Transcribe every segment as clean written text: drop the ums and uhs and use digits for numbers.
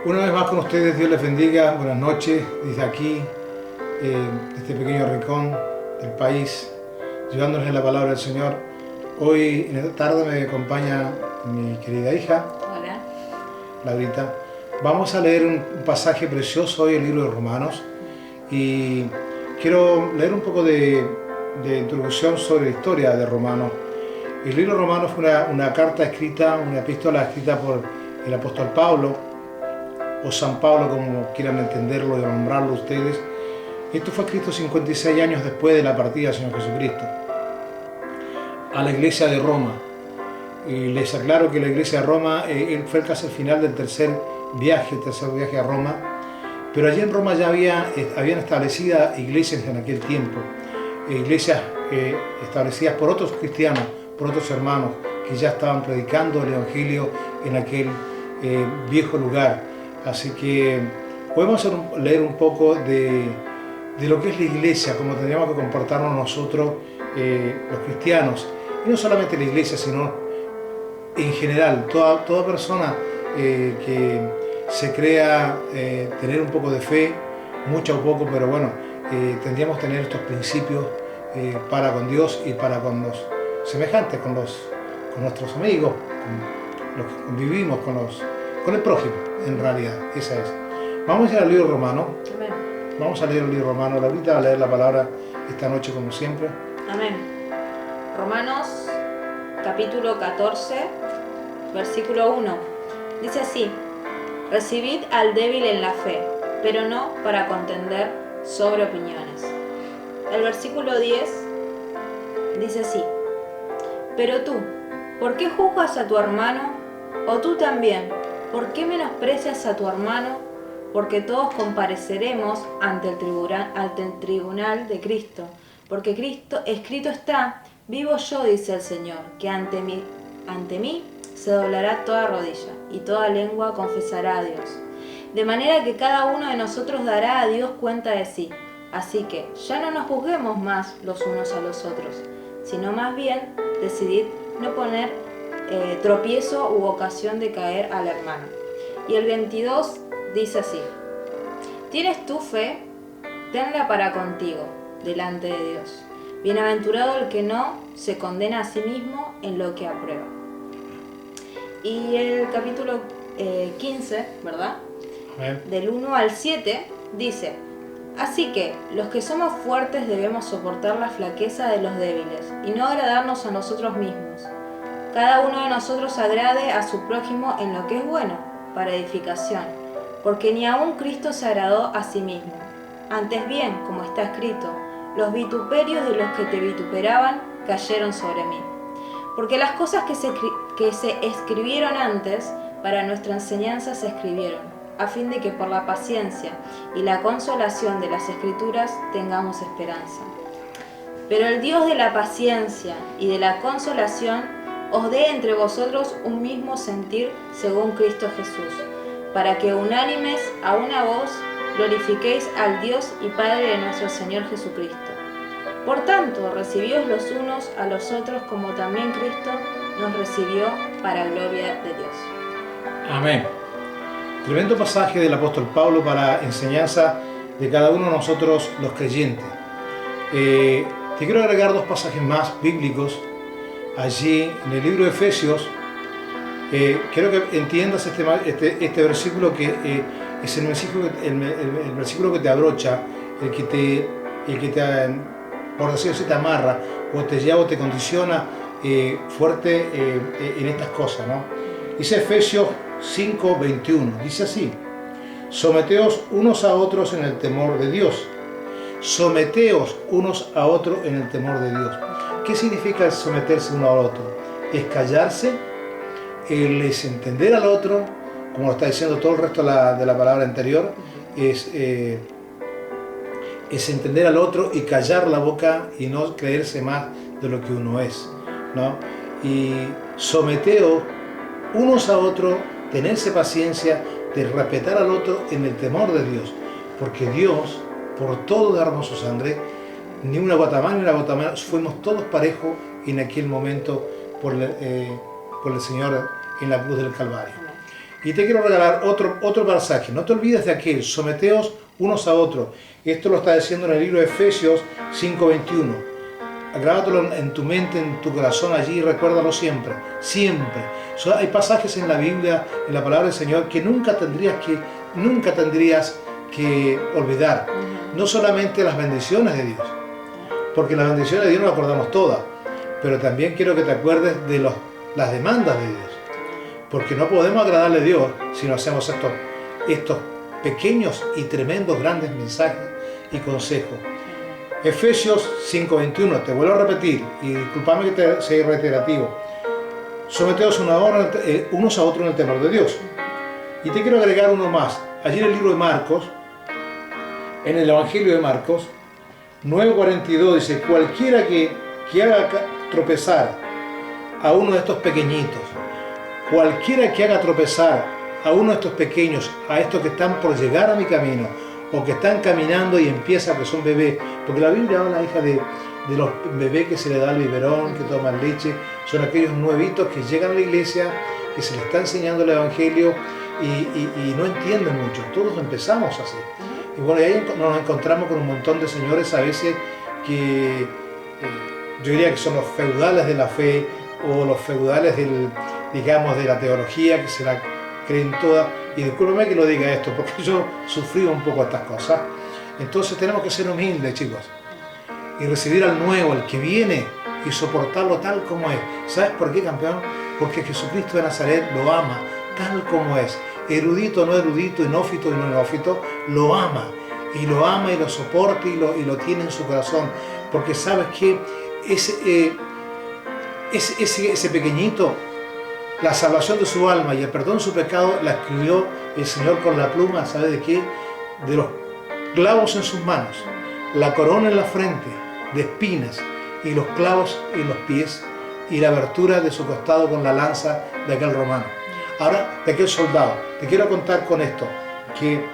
Una vez más con ustedes, Dios les bendiga, buenas noches, desde aquí, este pequeño rincón del país, llevándoles la palabra del Señor. Hoy en esta tarde me acompaña mi querida hija, Hola. Laurita. Vamos a leer un pasaje precioso hoy, el libro de Romanos, y quiero leer un poco de introducción sobre la historia de Romanos. El libro de Romanos fue una carta escrita, una epístola escrita por el apóstol Pablo, o San Pablo, como quieran entenderlo y nombrarlo ustedes. Esto fue escrito 56 años después de la partida del Señor Jesucristo a la iglesia de Roma. Y les aclaro que la iglesia de Roma fue casi el final del tercer viaje a Roma, pero allí en Roma ya habían establecidas iglesias en aquel tiempo, iglesias establecidas por otros cristianos, por otros hermanos que ya estaban predicando el Evangelio en aquel viejo lugar. Así que podemos leer un poco de lo que es la iglesia, cómo tendríamos que comportarnos nosotros, los cristianos, y no solamente la iglesia, sino en general, toda persona que se crea tener un poco de fe, mucha o poco, pero bueno, tendríamos que tener estos principios para con Dios y para con los semejantes, con nuestros amigos, con los que convivimos, con el prójimo, en realidad, esa es. Vamos a ir al libro romano. Amén. Vamos a leer el libro romano. Laurita va a leer la palabra esta noche como siempre. Amén. Romanos capítulo 14, versículo 1. Dice así: recibid al débil en la fe, pero no para contender sobre opiniones. El versículo 10 dice así: pero tú, ¿por qué juzgas a tu hermano? O tú también, ¿por qué menosprecias a tu hermano? Porque todos compareceremos ante el tribunal de Cristo. Porque escrito está: vivo yo, dice el Señor, que ante mí se doblará toda rodilla, y toda lengua confesará a Dios. De manera que cada uno de nosotros dará a Dios cuenta de sí. Así que ya no nos juzguemos más los unos a los otros, sino más bien decidid no poner tropiezo u ocasión de caer al hermano. Y el 22 dice así: ¿tienes tu fe? Tenla para contigo, delante de Dios. Bienaventurado el que no se condena a sí mismo en lo que aprueba. Y el capítulo 15, ¿verdad? Amén. Del 1 al 7 dice: así que los que somos fuertes debemos soportar la flaqueza de los débiles y no agradarnos a nosotros mismos. Cada uno de nosotros agrade a su prójimo en lo que es bueno, para edificación, porque ni aun Cristo se agradó a sí mismo. Antes bien, como está escrito: los vituperios de los que te vituperaban cayeron sobre mí. Porque las cosas que se escribieron antes, para nuestra enseñanza se escribieron, a fin de que por la paciencia y la consolación de las Escrituras tengamos esperanza. Pero el Dios de la paciencia y de la consolación os dé entre vosotros un mismo sentir según Cristo Jesús, para que unánimes a una voz glorifiquéis al Dios y Padre de nuestro Señor Jesucristo. Por tanto, recibíos los unos a los otros como también Cristo nos recibió para gloria de Dios. Amén. Tremendo pasaje del apóstol Pablo para enseñanza de cada uno de nosotros los creyentes. Te quiero agregar dos pasajes más bíblicos. Allí en el libro de Efesios, quiero que entiendas este versículo que es el versículo que te abrocha, el que te, por decirlo así, te amarra o te lleva o te condiciona fuerte en estas cosas, ¿no? Dice Efesios 5:21, dice así: someteos unos a otros en el temor de Dios. Someteos unos a otros en el temor de Dios. ¿Qué significa someterse uno al otro? Es callarse, es entender al otro, como lo está diciendo todo el resto de la palabra anterior, es entender al otro y callar la boca y no creerse más de lo que uno es, ¿no? Y someteos unos a otros, tenerse paciencia, de respetar al otro en el temor de Dios, porque Dios, por todo darnos su sangre, ni una gota más ni una gota menos, fuimos todos parejos en aquel momento por el Señor en la cruz del Calvario. Y te quiero regalar otro pasaje. No te olvides de aquel, someteos unos a otros. Esto lo está diciendo en el libro de Efesios 5:21. Grábatelo en tu mente, en tu corazón allí y recuérdalo siempre, siempre. Hay pasajes en la Biblia, en la palabra del Señor, que nunca tendrías que olvidar. No solamente las bendiciones de Dios, porque las bendiciones de Dios nos acordamos todas, pero también quiero que te acuerdes de las demandas de Dios, porque no podemos agradarle a Dios si no hacemos estos pequeños y tremendos grandes mensajes y consejos. Efesios 5:21, te vuelvo a repetir, y discúlpame que te sea reiterativo. Someteos unos a otros en el temor de Dios. Y te quiero agregar uno más. Allí en el libro de Marcos, en el Evangelio de Marcos, 9:42 dice, cualquiera que haga tropezar a uno de estos pequeñitos, cualquiera que haga tropezar a uno de estos pequeños, a estos que están por llegar a mi camino, o que están caminando y empiezan, que son bebés, porque la Biblia habla, hija, de los bebés que se le da el biberón, que toman leche, son aquellos nuevitos que llegan a la iglesia, que se les está enseñando el Evangelio y no entienden mucho. Todos empezamos así. Y bueno, y ahí nos encontramos con un montón de señores a veces que yo diría que son los feudales de la fe, o los feudales digamos, de la teología, que se la creen todas. Y discúlpeme que lo diga esto, porque yo sufrí un poco estas cosas. Entonces tenemos que ser humildes, chicos, y recibir al nuevo, el que viene, y soportarlo tal como es. ¿Sabes por qué, campeón? Porque Jesucristo de Nazaret lo ama tal como es. Erudito, no erudito, inófito y no inófito, lo ama. Y lo ama y lo soporta y lo tiene en su corazón. Porque sabes que ese pequeñito, la salvación de su alma y el perdón de su pecado la escribió el Señor con la pluma, ¿sabe de qué? De los clavos en sus manos, la corona en la frente, de espinas, y los clavos en los pies, y la abertura de su costado con la lanza de aquel romano. Ahora, de aquel soldado, te quiero contar con esto, que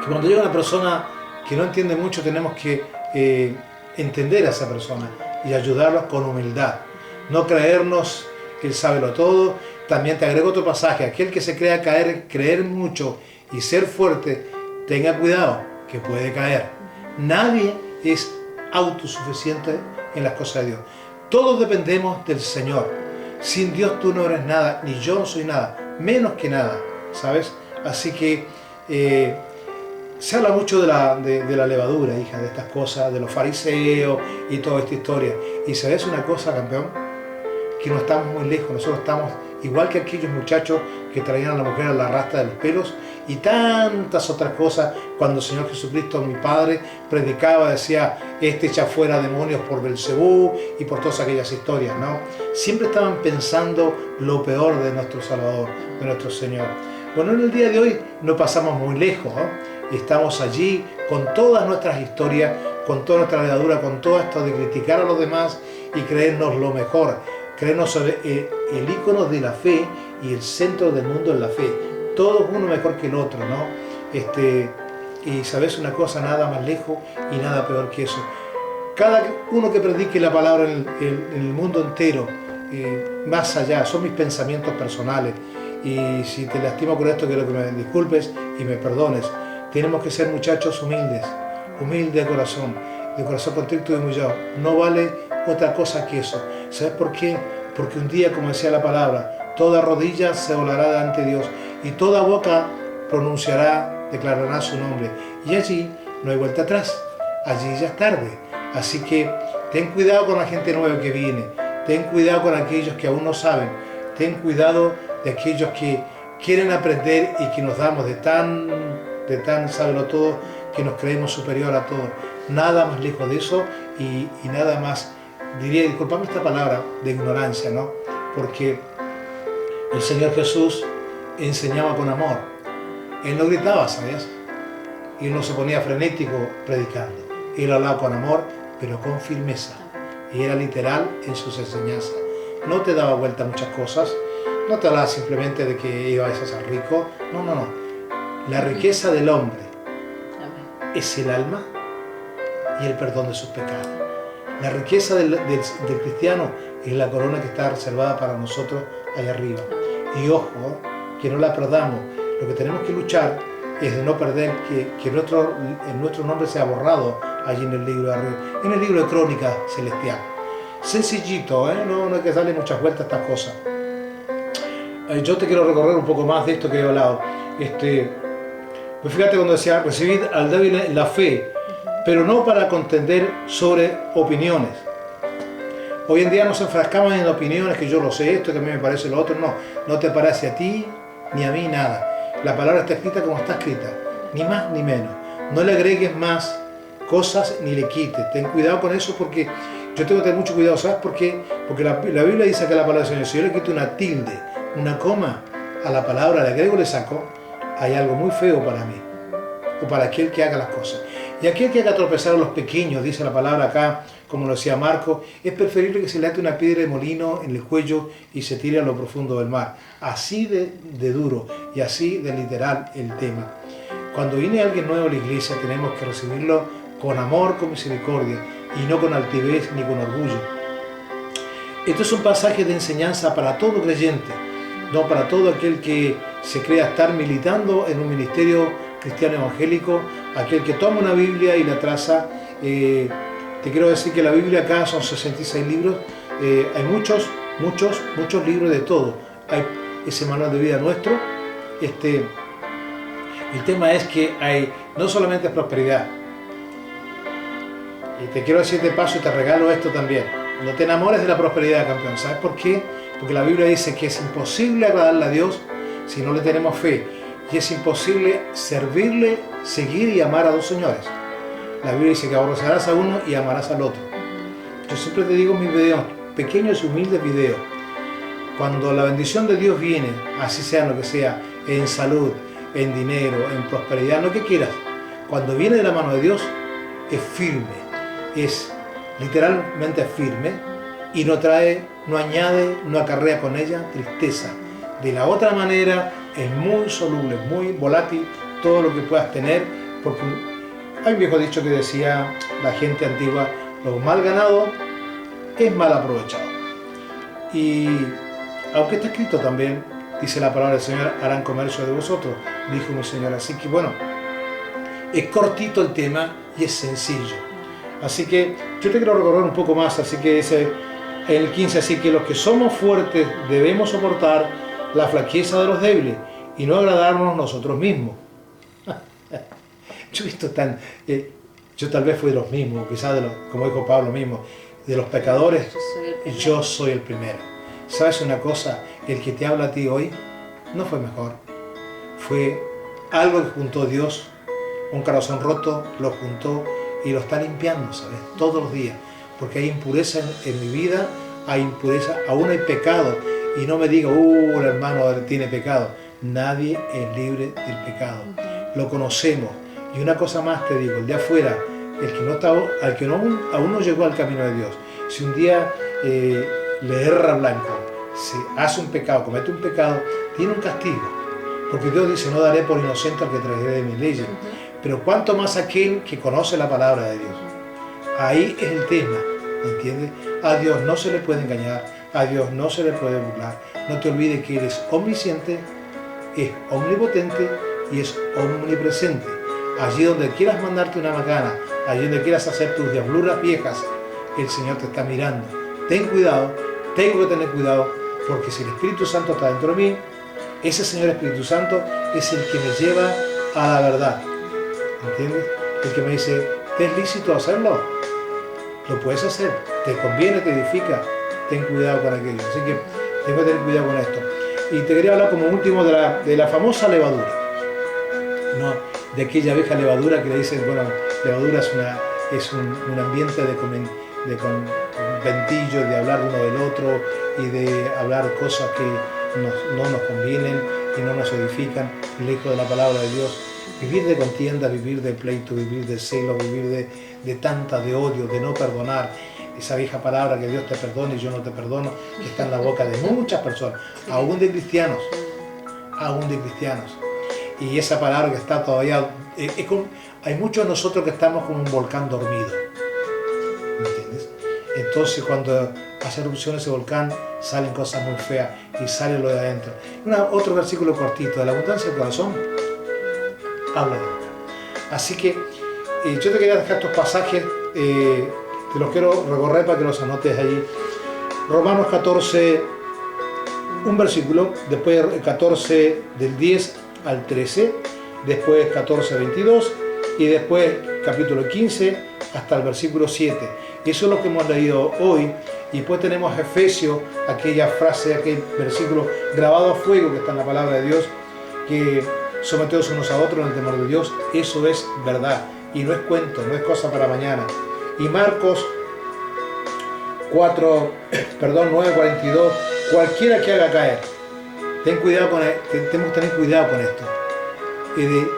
cuando llega una persona que no entiende mucho, tenemos que entender a esa persona y ayudarlos con humildad, no creernos que Él sábelo todo. También te agrego otro pasaje, aquel que se crea creer mucho y ser fuerte, tenga cuidado que puede caer. Nadie es autosuficiente en las cosas de Dios. Todos dependemos del Señor. Sin Dios tú no eres nada, ni yo no soy nada, menos que nada, ¿sabes? Así que se habla mucho de la levadura, hija, de estas cosas, de los fariseos y toda esta historia. Y sabes una cosa, campeón, que no estamos muy lejos. Nosotros estamos igual que aquellos muchachos que traían a la mujer a la rasta de los pelos y tantas otras cosas. Cuando el Señor Jesucristo, mi Padre, predicaba, decía, echa fuera demonios por Belcebú y por todas aquellas historias, ¿no? Siempre estaban pensando lo peor de nuestro Salvador, de nuestro Señor. Bueno, en el día de hoy no pasamos muy lejos, ¿no? Estamos allí con todas nuestras historias, con toda nuestra levadura, con todo esto de criticar a los demás y creernos lo mejor, creernos el ícono de la fe y el centro del mundo en la fe. Todos uno mejor que el otro, ¿no? Y sabes una cosa, nada más lejos y nada peor que eso. Cada uno que predique la palabra en el mundo entero, más allá, son mis pensamientos personales. Y si te lastimo con esto, quiero que me disculpes y me perdones. Tenemos que ser muchachos humildes de corazón contrito y humillado. No vale otra cosa que eso. ¿Sabes por qué? Porque un día, como decía la palabra, toda rodilla se doblará delante de Dios y toda boca pronunciará, declarará su nombre. Y allí no hay vuelta atrás. Allí ya es tarde. Así que ten cuidado con la gente nueva que viene. Ten cuidado con aquellos que aún no saben. Ten cuidado de aquellos que quieren aprender y que nos damos de tan sábelo todo, que nos creemos superior a todo. Nada más lejos de eso y nada más, diría, disculpame esta palabra, de ignorancia, ¿no? Porque el Señor Jesús enseñaba con amor. Él no gritaba, ¿sabías? Él no se ponía frenético predicando. Él hablaba con amor, pero con firmeza. Y era literal en sus enseñanzas. No te daba vuelta a muchas cosas. No te hablaba simplemente de que ibas a ser rico. No. La riqueza del hombre es el alma y el perdón de sus pecados. La riqueza del cristiano es la corona que está reservada para nosotros allá arriba. Y ojo, que no la perdamos. Lo que tenemos que luchar es de no perder que nuestro nombre sea borrado allí en el libro de Crónicas Celestial. Sencillito, no hay que darle muchas vueltas a estas cosas. Yo te quiero recorrer un poco más de esto que he hablado. Pues fíjate cuando decía, recibid al débil en la fe, pero no para contender sobre opiniones. Hoy en día nos enfrascamos en opiniones, que yo lo sé esto, que a mí me parece lo otro. No te parece a ti ni a mí nada. La palabra está escrita como está escrita, ni más ni menos. No le agregues más cosas ni le quites. Ten cuidado con eso, porque yo tengo que tener mucho cuidado. ¿Sabes por qué? Porque la Biblia dice que la palabra del Señor, si yo le quito una tilde, una coma a la palabra, le agrego, le saco, hay algo muy feo para mí, o para aquel que haga las cosas. Y aquel que haga tropezar a los pequeños, dice la palabra acá, como lo decía Marco, es preferible que se le ate una piedra de molino en el cuello y se tire a lo profundo del mar. Así de duro y así de literal el tema. Cuando viene alguien nuevo a la iglesia, tenemos que recibirlo con amor, con misericordia, y no con altivez ni con orgullo. Esto es un pasaje de enseñanza para todo creyente, no para todo aquel que se crea estar militando en un ministerio cristiano evangélico, aquel que toma una Biblia y la traza. Te quiero decir que la Biblia acá son 66 libros, hay muchos libros de todo. Hay ese manual de vida nuestro. El tema es que hay no solamente prosperidad. Y te quiero decir de paso y te regalo esto también. No te enamores de la prosperidad, campeón. ¿Sabes por qué? Porque la Biblia dice que es imposible agradarle a Dios si no le tenemos fe. Y es imposible servirle, seguir y amar a dos señores. La Biblia dice que aborrecerás a uno y amarás al otro. Yo siempre te digo en mis videos, pequeños y humildes videos, cuando la bendición de Dios viene, así sea lo que sea, en salud, en dinero, en prosperidad, lo que quieras, cuando viene de la mano de Dios, es firme, es literalmente firme y no añade, no acarrea con ella tristeza. De la otra manera, es muy soluble, muy volátil todo lo que puedas tener, porque hay un viejo dicho que decía la gente antigua, lo mal ganado es mal aprovechado. Y aunque está escrito también, dice la palabra del Señor, harán comercio de vosotros, dijo mi Señor. Así que bueno, es cortito el tema y es sencillo. Así que yo te quiero recorrer un poco más, así que el 15, así que los que somos fuertes debemos soportar la flaqueza de los débiles y no agradarnos nosotros mismos. Yo he visto yo tal vez fui de los mismos, quizás como dijo Pablo mismo, de los pecadores, yo soy el primero. ¿Sabes una cosa? El que te habla a ti hoy no fue mejor. Fue algo que juntó Dios, un corazón roto, lo juntó y lo está limpiando, ¿sabes? Todos los días. Porque hay impureza en mi vida, hay impureza, aún hay pecado. Y no me diga, el hermano tiene pecado. Nadie es libre del pecado. Lo conocemos. Y una cosa más te digo, el de afuera, al que aún no llegó al camino de Dios, si un día le erra blanco, si hace un pecado, comete un pecado, tiene un castigo. Porque Dios dice, no daré por inocente al que transgrede mis leyes. Pero cuánto más aquel que conoce la palabra de Dios. Ahí es el tema, ¿entiendes? A Dios no se le puede engañar, a Dios no se le puede burlar. No te olvides que Él es omnisciente, es omnipotente y es omnipresente. Allí donde quieras mandarte una macana, allí donde quieras hacer tus diabluras viejas, el Señor te está mirando. Ten cuidado, tengo que tener cuidado, porque si el Espíritu Santo está dentro de mí, ese Señor Espíritu Santo es el que me lleva a la verdad. ¿Entiendes? El que me dice, ¿te es lícito hacerlo? Lo puedes hacer, te conviene, te edifica, ten cuidado con aquello. Así que tengo que tener cuidado con esto. Y te quería hablar como último de la famosa levadura, ¿no? De aquella vieja levadura que le dicen, bueno, levadura es un ambiente de conventillo, de hablar uno del otro y de hablar cosas que no nos convienen y no nos edifican, lejos de la palabra de Dios. Vivir de contienda, vivir de pleito, vivir de celo, vivir de odio, de no perdonar. Esa vieja palabra que Dios te perdone y yo no te perdono, que está en la boca de muchas personas, aún de cristianos. Y esa palabra que está todavía, hay muchos de nosotros que estamos como un volcán dormido, ¿me entiendes? Entonces cuando hace erupción ese volcán salen cosas muy feas y sale lo de adentro. Otro versículo cortito, de la abundancia del corazón habla de boca. Así que yo te quería dejar estos pasajes, te los quiero recorrer para que los anotes allí. Romanos 14, un versículo, después 14 del 10 al 13, después 14 al 22 y después capítulo 15 hasta el versículo 7. Eso es lo que hemos leído hoy. Y después tenemos Efesios, aquella frase, aquel versículo grabado a fuego que está en la palabra de Dios, que someteos unos a otros en el temor de Dios. Eso es verdad y no es cuento, no es cosa para mañana. Y Marcos 9:42, cualquiera que haga caer, ten cuidado con tenemos que tener cuidado con esto.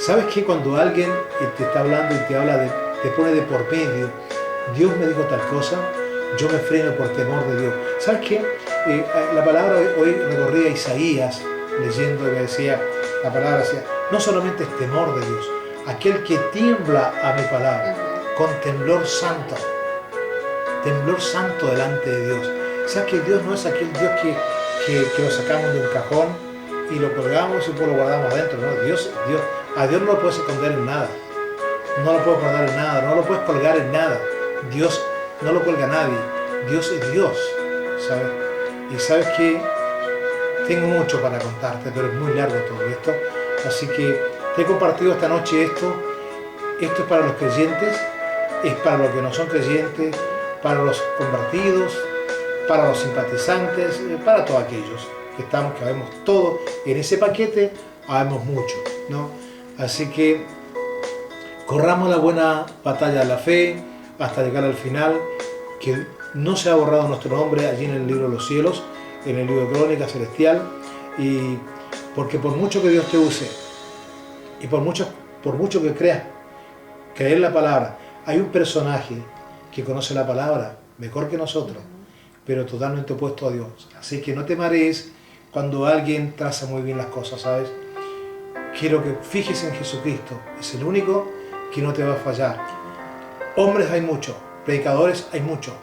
¿Sabes qué? Cuando alguien te está hablando y te habla te pone de por medio, Dios me dijo tal cosa, yo me freno por temor de Dios. ¿Sabes qué? La palabra hoy recorría Isaías, leyendo que decía, la palabra decía, no solamente es temor de Dios, aquel que tiembla a mi palabra, con temblor santo delante de Dios. ¿Sabes que Dios no es aquel Dios que lo sacamos de un cajón y lo colgamos y lo guardamos adentro? No, a Dios no lo puedes esconder en nada, no lo puedes guardar en nada, no lo puedes colgar en nada. Dios no lo cuelga a nadie, Dios es Dios, ¿sabes? Y sabes que tengo mucho para contarte, pero es muy largo todo esto, así que te he compartido esta noche esto es para los creyentes, es para los que no son creyentes, para los convertidos, para los simpatizantes, para todos aquellos que habemos todo en ese paquete, habemos mucho, ¿no? Así que corramos la buena batalla de la fe hasta llegar al final, que no se ha borrado nuestro nombre allí en el libro de los cielos, en el libro de Crónica Celestial, y porque por mucho que Dios te use y por mucho que creas creer la palabra, hay un personaje que conoce la palabra mejor que nosotros, pero totalmente opuesto a Dios. Así que no te marees cuando alguien traza muy bien las cosas, ¿sabes? Quiero que fijes en Jesucristo, es el único que no te va a fallar. Hombres hay muchos, predicadores hay muchos.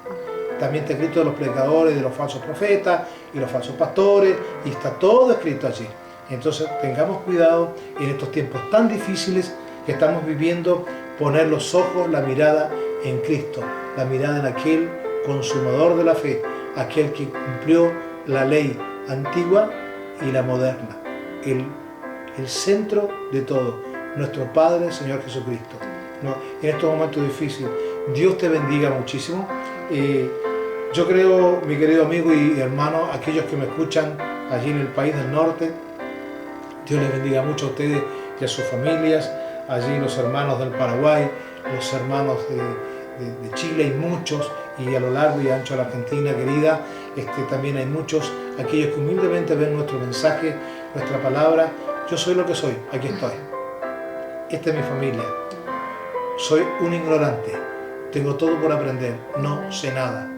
También está escrito de los predicadores, de los falsos profetas y los falsos pastores, y está todo escrito allí. Entonces tengamos cuidado en estos tiempos tan difíciles que estamos viviendo, poner los ojos, la mirada en Cristo, la mirada en aquel consumador de la fe, aquel que cumplió la ley antigua y la moderna, el centro de todo, nuestro Padre, Señor Jesucristo. ¿No? En estos momentos difíciles, Dios te bendiga muchísimo. Yo creo, mi querido amigo y hermano, aquellos que me escuchan allí en el país del norte, Dios les bendiga mucho a ustedes y a sus familias, allí los hermanos del Paraguay, los hermanos de Chile, hay muchos, y a lo largo y ancho de la Argentina querida, también hay muchos, aquellos que humildemente ven nuestro mensaje, nuestra palabra. Yo soy lo que soy, aquí estoy. Esta es mi familia. Soy un ignorante, tengo todo por aprender, no sé nada.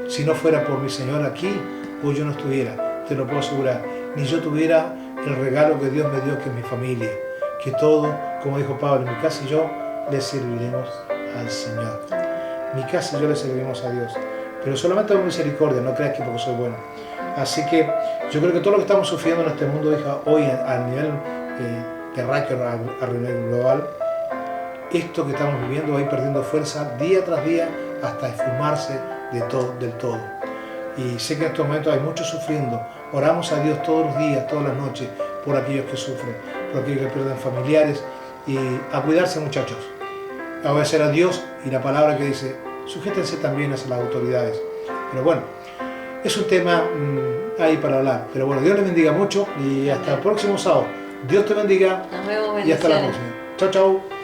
Si no fuera por mi Señor aquí, pues yo no estuviera, te lo puedo asegurar. Ni yo tuviera el regalo que Dios me dio, que es mi familia. Que todo, como dijo Pablo, en mi casa y yo le serviremos al Señor. Mi casa y yo le serviremos a Dios. Pero solamente por misericordia, no creas que porque soy bueno. Así que yo creo que todo lo que estamos sufriendo en este mundo, hija, hoy a nivel terráqueo, a nivel global, esto que estamos viviendo va a ir perdiendo fuerza día tras día hasta esfumarse del todo. Y sé que en estos momentos hay muchos sufriendo. Oramos a Dios todos los días, todas las noches, por aquellos que sufren, por aquellos que pierden familiares, y a cuidarse, muchachos, a obedecer a Dios y la palabra que dice, sujétense también a las autoridades. Pero bueno, es un tema ahí para hablar. Pero bueno, Dios les bendiga mucho y hasta el próximo sábado. Dios te bendiga. Nos vemos, y hasta la próxima. Chao, chao.